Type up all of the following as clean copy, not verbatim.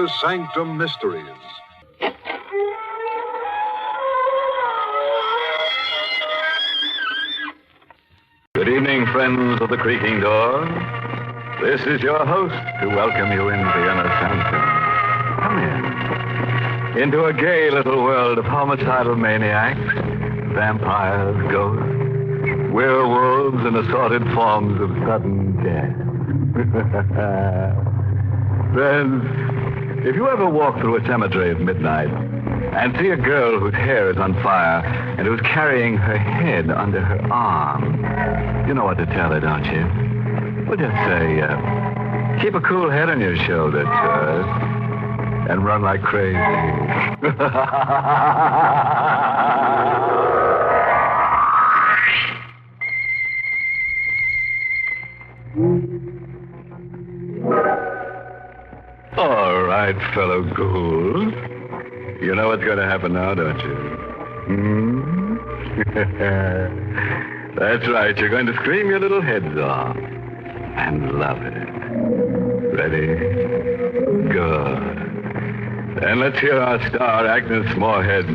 Inner Sanctum Mysteries. Good evening, friends of the creaking door. This is your host to welcome you into the Inner Sanctum. Come in. Into a gay little world of homicidal maniacs, vampires, ghosts, werewolves, and assorted forms of sudden death. Friends, if you ever walk through a cemetery at midnight and see a girl whose hair is on fire and who's carrying her head under her arm, you know what to tell her, don't you? Well, just say, keep a cool head on your shoulders, and run like crazy. All right, fellow ghouls. You know what's going to happen now, don't you? That's right. You're going to scream your little heads off. And love it. Ready? Good. And let's hear our star, Agnes Moorehead,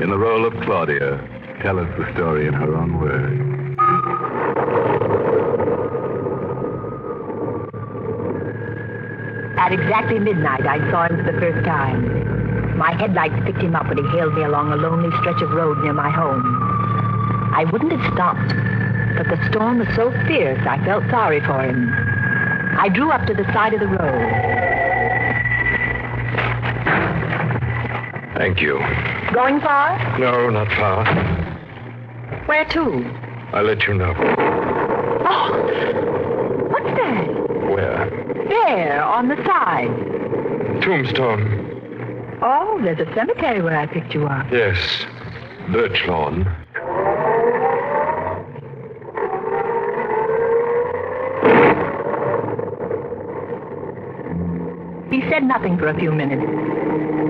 in the role of Claudia, tell us the story in her own words. At exactly midnight, I saw him for the first time. My headlights picked him up when he hailed me along a lonely stretch of road near my home. I wouldn't have stopped, but the storm was so fierce I felt sorry for him. I drew up to the side of the road. Thank you. Going far? No, not far. Where to? I'll let you know. Oh, what's that? Where? There, on the side. Tombstone. Oh, there's a cemetery where I picked you up. Yes. Birch lawn. He said nothing for a few minutes.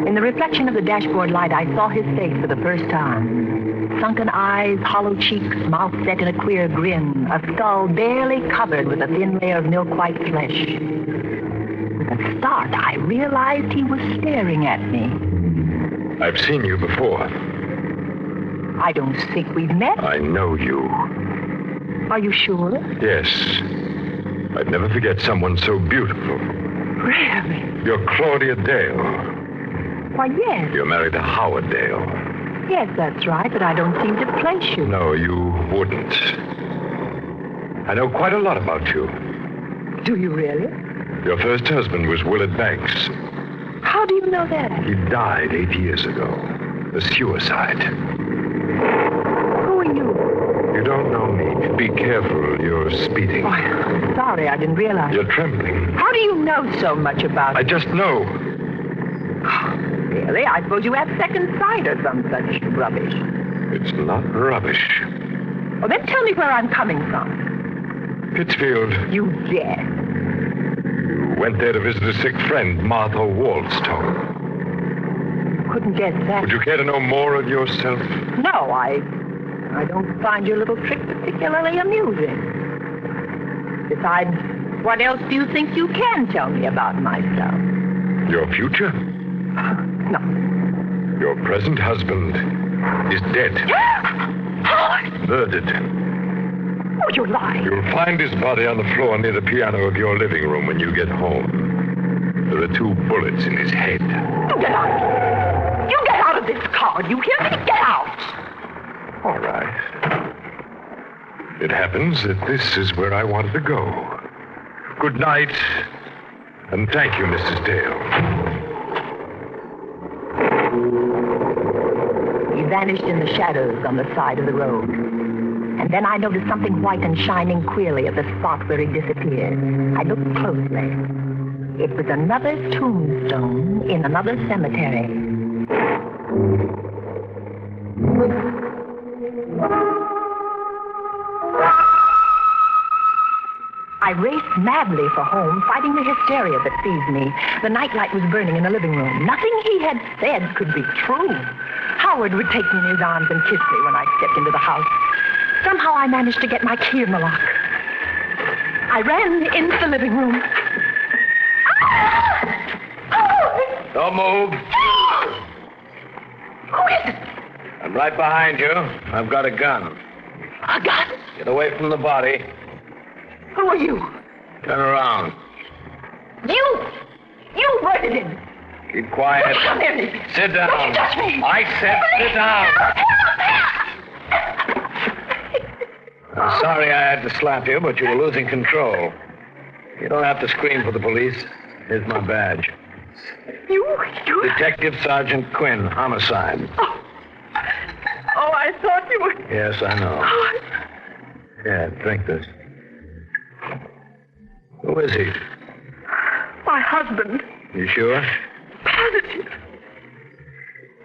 In the reflection of the dashboard light, I saw his face for the first time. Sunken eyes, hollow cheeks, mouth set in a queer grin, a skull barely covered with a thin layer of milk-white flesh. With a start, I realized he was staring at me. I've seen you before. I don't think we've met. I know you. Are you sure? Yes. I'd never forget someone so beautiful. Really? You're Claudia Dale. Why, yes. You're married to Howard Dale. Yes, that's right, but I don't seem to place you. No, you wouldn't. I know quite a lot about you. Do you really? Your first husband was Willard Banks. How do you know that? He died 8 years ago. A suicide. Who are you? You don't know me. Be careful, you're speeding. Oh, I'm sorry, I didn't realize. You're trembling. How do you know so much about I it? just know. Really? I suppose you have second sight or some such rubbish. It's not rubbish. Well, then tell me where I'm coming from. Pittsfield. You dare. You went there to visit a sick friend, Martha Waldstone. Couldn't guess that. Would you care to know more of yourself? No, I don't find your little trick particularly amusing. Besides, what else do you think you can tell me about myself? Your future? No. Your present husband is dead. Howard! Murdered. Oh, you're lying. You'll find his body on the floor near the piano of your living room when you get home. There are 2 bullets in his head. You get out. You get out of this car. You hear me? Get out. All right. It happens that this is where I wanted to go. Good night, and thank you, Mrs. Dale. He vanished in the shadows on the side of the road. And then I noticed something white and shining queerly at the spot where he disappeared. I looked closely. It was another tombstone in another cemetery. I raced madly for home, fighting the hysteria that seized me. The nightlight was burning in the living room. Nothing he had said could be true. Howard would take me in his arms and kiss me when I stepped into the house. Somehow I managed to get my key in the lock. I ran into the living room. Ah! Oh! Don't move. Who is it? I'm right behind you. I've got a gun. A gun? Get away from the body. Who are you? Turn around. You murdered him. Keep quiet. Come here. Sit down. Don't you touch me. I said sit down. I'm sorry I had to slap you, but you were losing control. You don't have to scream for the police. Here's my badge. You? Detective Sergeant Quinn, homicide. Oh, I thought you were... Yes, I know. Yeah, drink this. Who is he? My husband. You sure? Positive.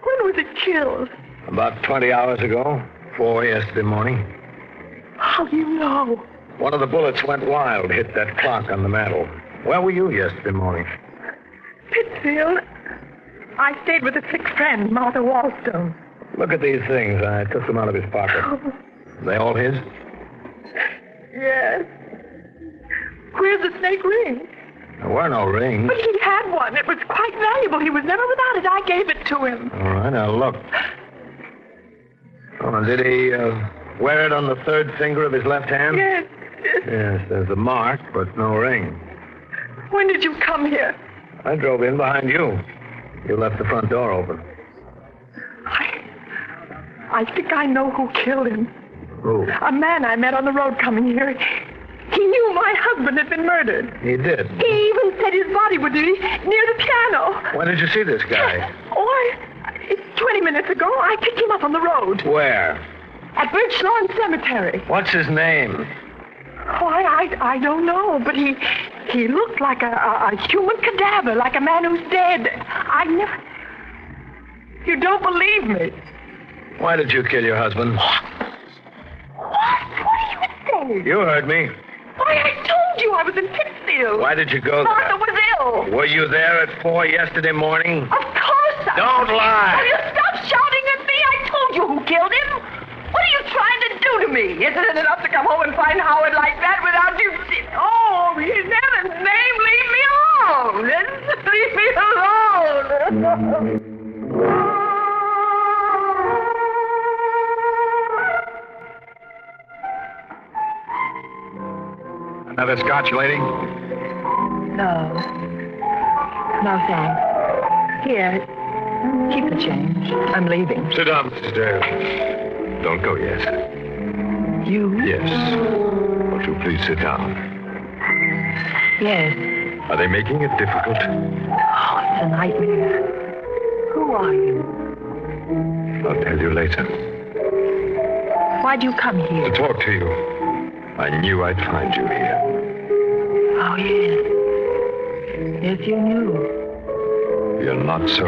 When was he killed? About 20 hours ago. 4 yesterday morning. How do you know? One of the bullets went wild, hit that clock on the mantel. Where were you yesterday morning? Pittsfield. I stayed with a sick friend, Martha Wallstone. Look at these things. I took them out of his pocket. Oh, They all his? yes. Where's the snake ring? There were no rings. But he had one. It was quite valuable. He was never without it. I gave it to him. All right, now look. Oh, did he wear it on the third finger of his left hand? Yes. Yes, there's a mark, but no ring. When did you come here? I drove in behind you. You left the front door open. I think I know who killed him. Who? A man I met on the road coming here. He knew my husband had been murdered. He did. He even said his body would be near the piano. When did you see this guy? Oh, it's 20 minutes ago. I picked him up on the road. Where? At Birch Lawn Cemetery. What's his name? Oh, I don't know, but he looked like a human cadaver, like a man who's dead. I never... You don't believe me. Why did you kill your husband? What? What are you saying? You heard me. Why, I told you I was in Pittsfield. Why did you go Martha there? was ill. Were you there at 4 yesterday morning? Of course I Don't lie. Will you stop shouting at me? I told you who killed him. What are you trying to do to me? Isn't it enough to come home and find Howard like that without you... Oh, his heaven's name, leave me alone. Leave me alone. Another scotch, lady? No. No, thanks. Here, keep the change. I'm leaving. Sit down, Mrs. Dale. Don't go yet. You? Yes. Won't you please sit down? Yes. Are they making it difficult? Oh, it's a nightmare. Who are you? I'll tell you later. Why'd you come To here? talk to you. I knew I'd find you here. Oh, yes. Yes, you knew. You're not so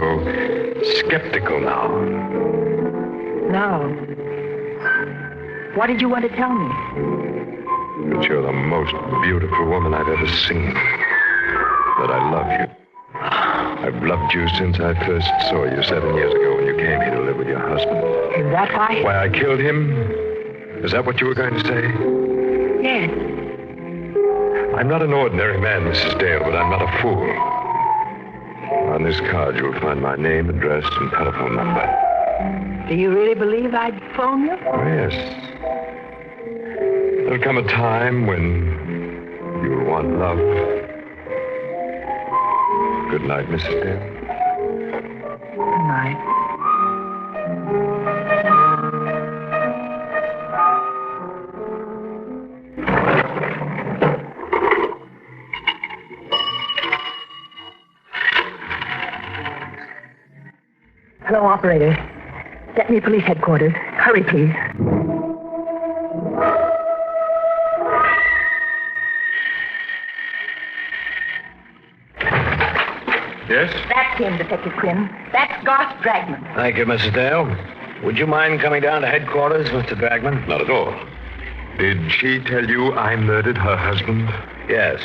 skeptical now. No. What did you want to tell me? That you're the most beautiful woman I've ever seen. That I love you. I've loved you since I first saw you 7 years ago when you came here to live with your husband. Is that why? Why I killed him? Is that what you were going to say? Yes. I'm not an ordinary man, Mrs. Dale, but I'm not a fool. On this card, you'll find my name, address, and telephone number. Do you really believe I'd phone you? Oh, yes. There'll come a time when you'll want love. Good night, Mrs. Dale. Good night. Hello, operator. Get me police headquarters. Hurry, please. Yes? That's him, Detective Quinn. That's Garth Dragman. Thank you, Mrs. Dale. Would you mind coming down to headquarters, Mr. Dragman? Not at all. Did she tell you I murdered her husband? Yes.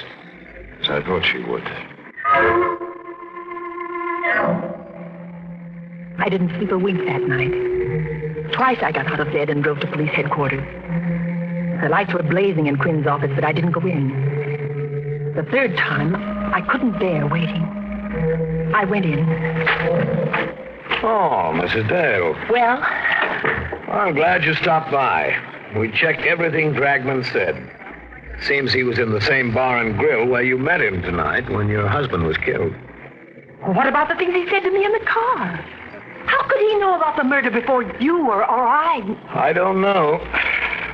As I thought she would. I didn't sleep a wink that night. Twice I got out of bed and drove to police headquarters. The lights were blazing in Quinn's office, but I didn't go in. The third time, I couldn't bear waiting. I went in. Oh, Mrs. Dale. Well, I'm glad you stopped by. We checked everything Dragman said. Seems he was in the same bar and grill where you met him tonight when your husband was killed. what about the things he said to me in the car? How could he know about the murder before you or I? I don't know.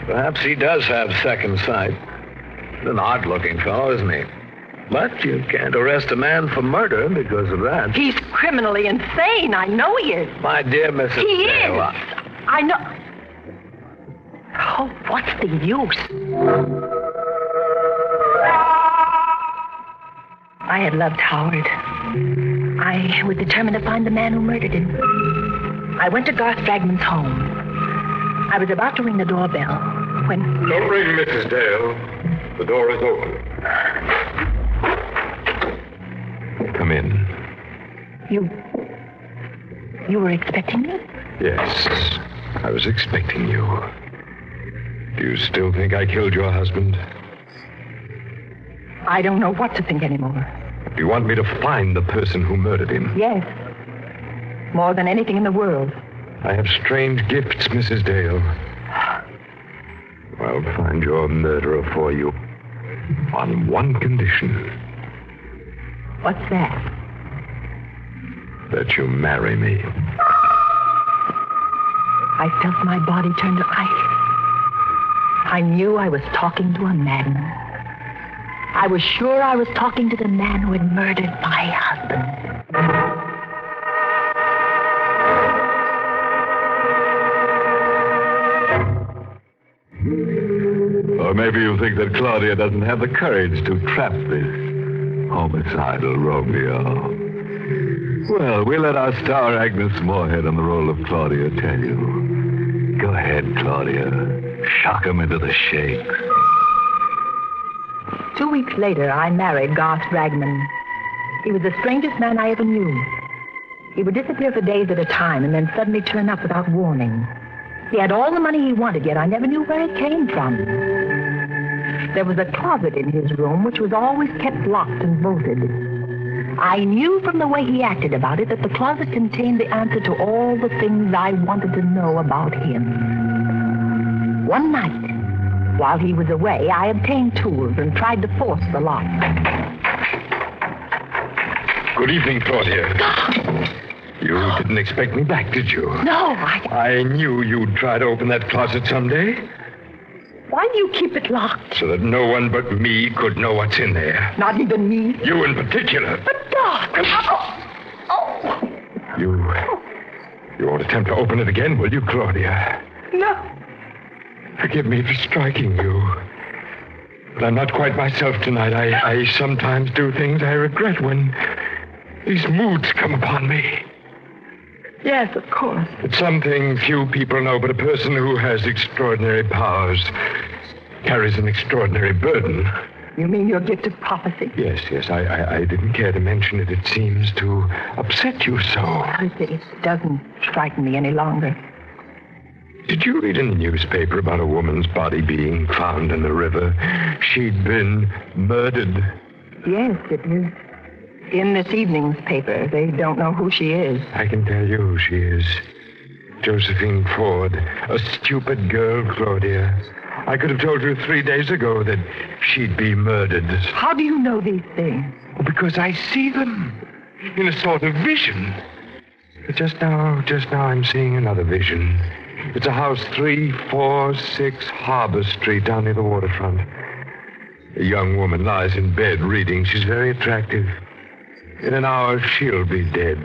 Perhaps he does have second sight. He's an odd-looking fellow, isn't he? But you can't arrest a man for murder because of that. He's criminally insane. I know he is. My dear Mrs. He Dale, is. I know. Oh, what's the use? I had loved Howard. I was determined to find the man who murdered him. I went to Garth Dragman's home. I was about to ring the doorbell when... Don't ring, Mrs. Dale. The door is open. Come in. You were expecting me? Yes, I was expecting you. Do you still think I killed your husband? I don't know what to think anymore. Do you want me to find the person who murdered him? Yes. More than anything in the world. I have strange gifts, Mrs. Dale. I'll find your murderer for you. On one condition. What's that? That you marry me. I felt my body turn to ice. I knew I was talking to a madman. I was sure I was talking to the man who had murdered my husband. Or maybe you think that Claudia doesn't have the courage to trap this homicidal Romeo. Well, we'll let our star Agnes Moorehead on the role of Claudia tell you. Go ahead, Claudia. Shock him into the shakes. 2 weeks later, I married Garth Dragman. He was the strangest man I ever knew. He would disappear for days at a time and then suddenly turn up without warning. He had all the money he wanted, yet I never knew where it came from. There was a closet in his room which was always kept locked and bolted. I knew from the way he acted about it that the closet contained the answer to all the things I wanted to know about him. One night, while he was away, I obtained tools and tried to force the lock. Good evening, Claudia. You didn't expect me back, did you? No, I knew you'd try to open that closet someday, Why do you keep it locked? so that no one but me could know what's in there. Not even me. You in particular. But, Doc! Oh! You won't attempt to open it again, will you, Claudia? No. Forgive me for striking you. But I'm not quite myself tonight. I sometimes do things I regret when these moods come upon me. Yes, of course. It's something few people know, but a person who has extraordinary powers carries an extraordinary burden. You mean your gift of prophecy? Yes. I didn't care to mention it. It seems to upset you so. It doesn't frighten me any longer. Did you read in the newspaper about a woman's body being found in the river? She'd been murdered. Yes, it is. In this evening's paper. They don't know who she is. I can tell you who she is. Josephine Ford. A stupid girl, Claudia. I could have told you 3 days ago that she'd be murdered. How do you know these things? Because I see them in a sort of vision. But just now I'm seeing another vision. It's a house 346 Harbor Street down near the waterfront. A young woman lies in bed reading. She's very attractive. In an hour, she'll be dead.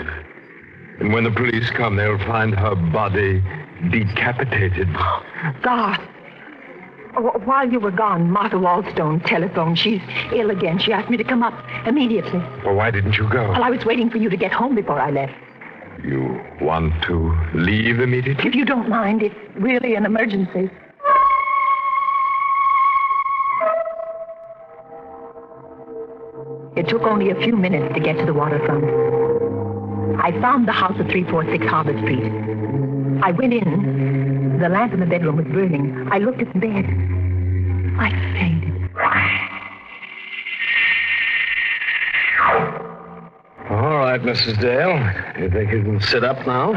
And when the police come, they'll find her body decapitated. Garth. While you were gone, Martha Wallstone telephoned. She's ill again. She asked me to come up immediately. Well, why didn't you go? Well, I was waiting for you to get home before I left. You want to leave immediately? If you don't mind, it's really an emergency. It took only a few minutes to get to the waterfront. I found the house at 346 Harbor Street. I went in. The lamp in the bedroom was burning. I looked at the bed. I fainted. Oh, right, Mrs. Dale. You think you can sit up now?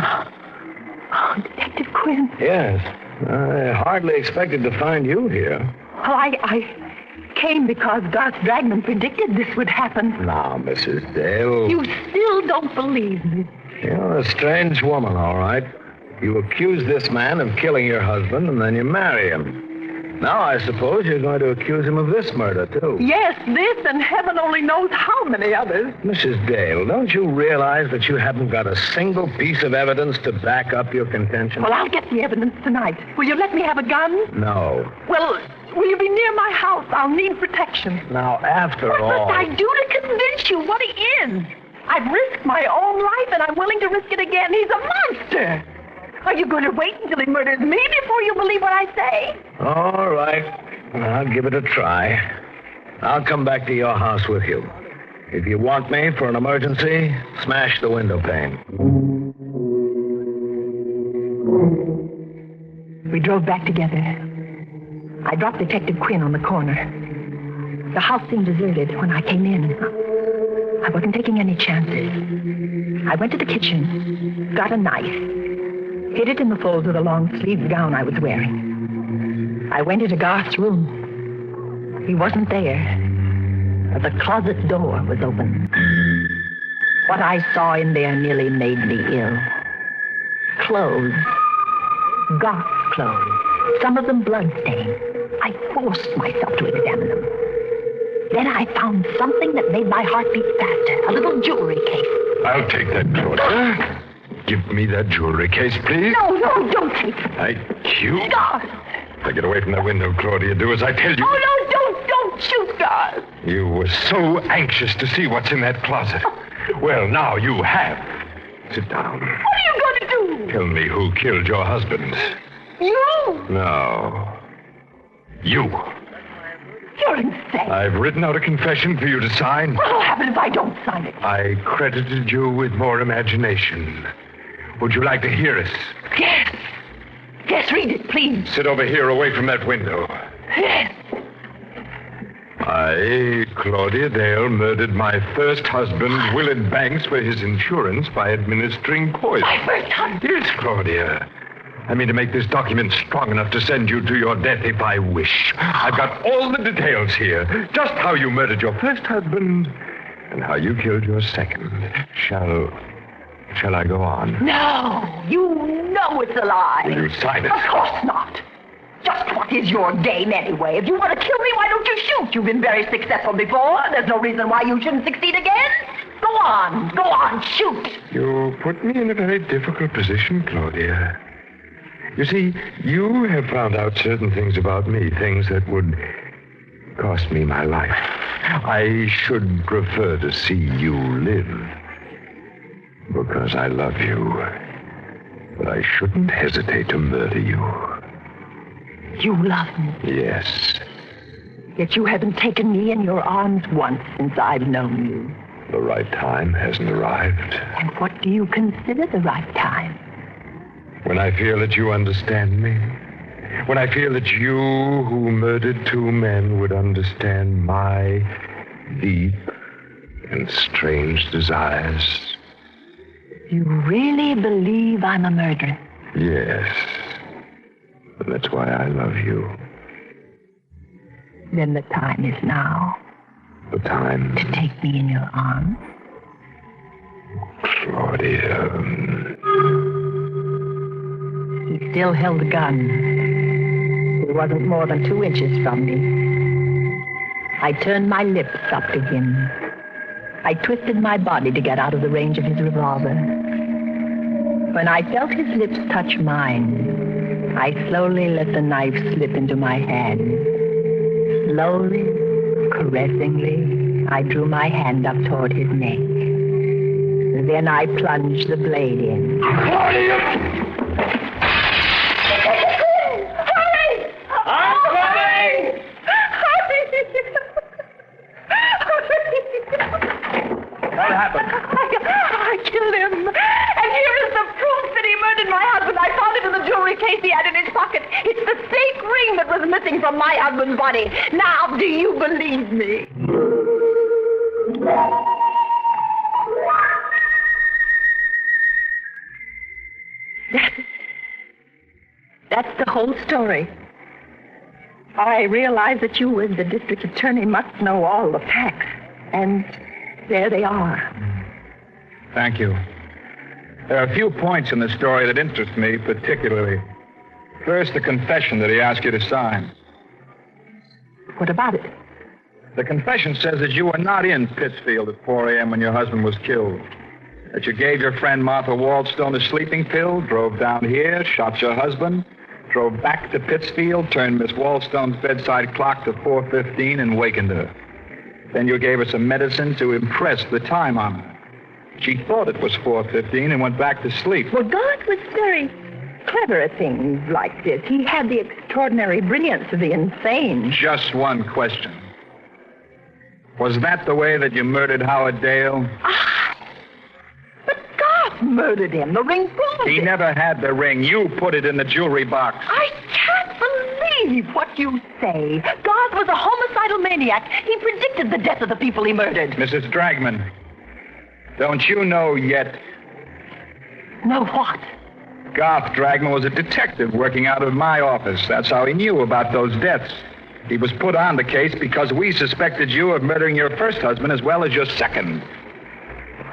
Oh, Detective Quinn. Yes. I hardly expected to find you here. Well, I came because Garth Dragman predicted this would happen. Now, Mrs. Dale. You still don't believe me. You're a strange woman, all right. You accuse this man of killing your husband, and then you marry him. Now, I suppose you're going to accuse him of this murder, too. Yes, this, and heaven only knows how many others. Mrs. Dale, don't you realize that you haven't got a single piece of evidence to back up your contention? Well, I'll get the evidence tonight. Will you let me have a gun? No. Well, will you be near my house? I'll need protection. Now, after What all... must I do to convince you what he is? I've risked my own life, and I'm willing to risk it again. He's a monster. Are you going to wait until he murders me before you believe what I say? All right. I'll give it a try. I'll come back to your house with you. If you want me for an emergency, smash the window pane. We drove back together. I dropped Detective Quinn on the corner. The house seemed deserted when I came in. I wasn't taking any chances. I went to the kitchen, got a knife, hid it in the folds of the long-sleeved gown I was wearing. I went into Garth's room. He wasn't there, but the closet door was open. What I saw in there nearly made me ill. Clothes. Garth's clothes. Some of them blood-stained. I forced myself to examine them. Then I found something that made my heart beat faster. A little jewelry case. I'll take that, Claudia. Give me that jewelry case, please. No, don't take it. You? Garth. Now get away from that window, Claudia. Do as I tell you. Oh, no, don't shoot, Garth. You were so anxious to see what's in that closet. Well, now you have. Sit down. What are you going to do? Tell me who killed your husband. You? No. You. You're insane. I've written out a confession for you to sign. What'll happen if I don't sign it? I credited you with more imagination. Would you like to hear it? Yes. Yes, read it, please. Sit over here away from that window. Yes. I, Claudia Dale, murdered my first husband, Willard Banks, for his insurance by administering poison. My first husband? Yes, Claudia. I mean to make this document strong enough to send you to your death if I wish. I've got all the details here. Just how you murdered your first husband and how you killed your second. Shall I go on? No. You know it's a lie. Will you sign it? Of course not. Just what is your game anyway? If you want to kill me, why don't you shoot? You've been very successful before. There's no reason why you shouldn't succeed again. Go on, shoot. You put me in a very difficult position, Claudia. You see, you have found out certain things about me, things that would cost me my life. I should prefer to see you live because I love you. But I shouldn't hesitate to murder you. You love me. Yes. Yet you haven't taken me in your arms once since I've known you. The right time hasn't arrived. And what do you consider the right time? When I feel that you understand me. When I feel that you, who murdered two men, would understand my deep and strange desires. You really believe I'm a murderer? Yes. And that's why I love you. Then the time is now. The time... To take me in your arms? Claudia... He still held the gun. He wasn't more than 2 inches from me. I turned my lips up to him. I twisted my body to get out of the range of his revolver. When I felt his lips touch mine, I slowly let the knife slip into my hand. Slowly, caressingly, I drew my hand up toward his neck. Then I plunged the blade in. Claudia! What happened? I killed him. And here is the proof that he murdered my husband. I found it in the jewelry case he had in his pocket. It's the fake ring that was missing from my husband's body. Now, do you believe me? That's the whole story. I realize that you, as the district attorney, must know all the facts. And there they are. Thank you. There are a few points in the story that interest me particularly. First, the confession that he asked you to sign. What about it? The confession says that you were not in Pittsfield at 4 a.m. when your husband was killed. That you gave your friend Martha Waldstone a sleeping pill, drove down here, shot your husband, drove back to Pittsfield, turned Miss Waldstone's bedside clock to 4:15 and wakened her. Then you gave her some medicine to impress the time on her. She thought it was 4:15 and went back to sleep. Well, God was very clever at things like this. He had the extraordinary brilliance of the insane. Just one question. Was that the way that you murdered Howard Dale? But God murdered him. The ring proved He it. never had the ring. You put it in the jewelry box. I can't believe what you say. God was a homicidal maniac. He predicted the death of the people he murdered. Mrs. Dragman, don't you know yet? Know what? Garth Dragman was a detective working out of my office. That's how he knew about those deaths. He was put on the case because we suspected you of murdering your first husband as well as your second.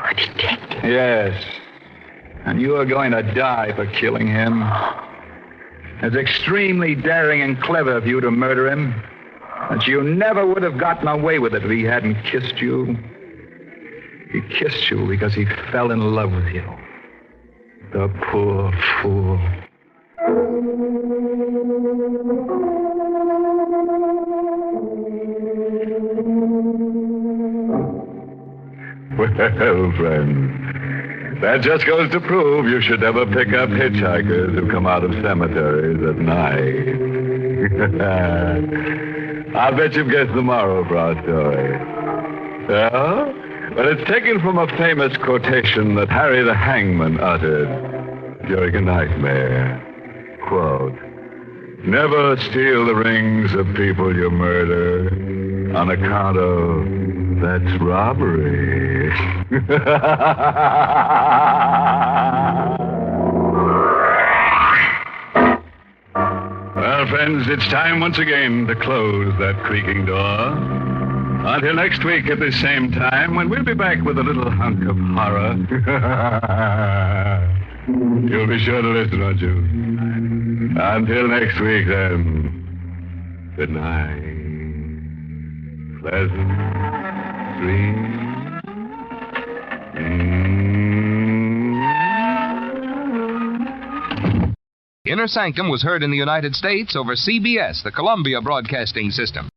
A detective? Yes. And you are going to die for killing him. It's extremely daring and clever of you to murder him. But you never would have gotten away with it if he hadn't kissed you. He kissed you because he fell in love with you. The poor fool. Well, friend, that just goes to prove you should never pick up hitchhikers who come out of cemeteries at night. I'll bet you've guessed the moral for our story. Yeah? Well, it's taken from a famous quotation that Harry the Hangman uttered during a nightmare. Quote, "Never steal the rings of people you murder on account of that's robbery." Well, friends, it's time once again to close that creaking door. Until next week at the same time, when we'll be back with a little hunk of horror. You'll be sure to listen, won't you? Until next week, then. Good night. Pleasant dreams. Inner Sanctum was heard in the United States over CBS, the Columbia Broadcasting System.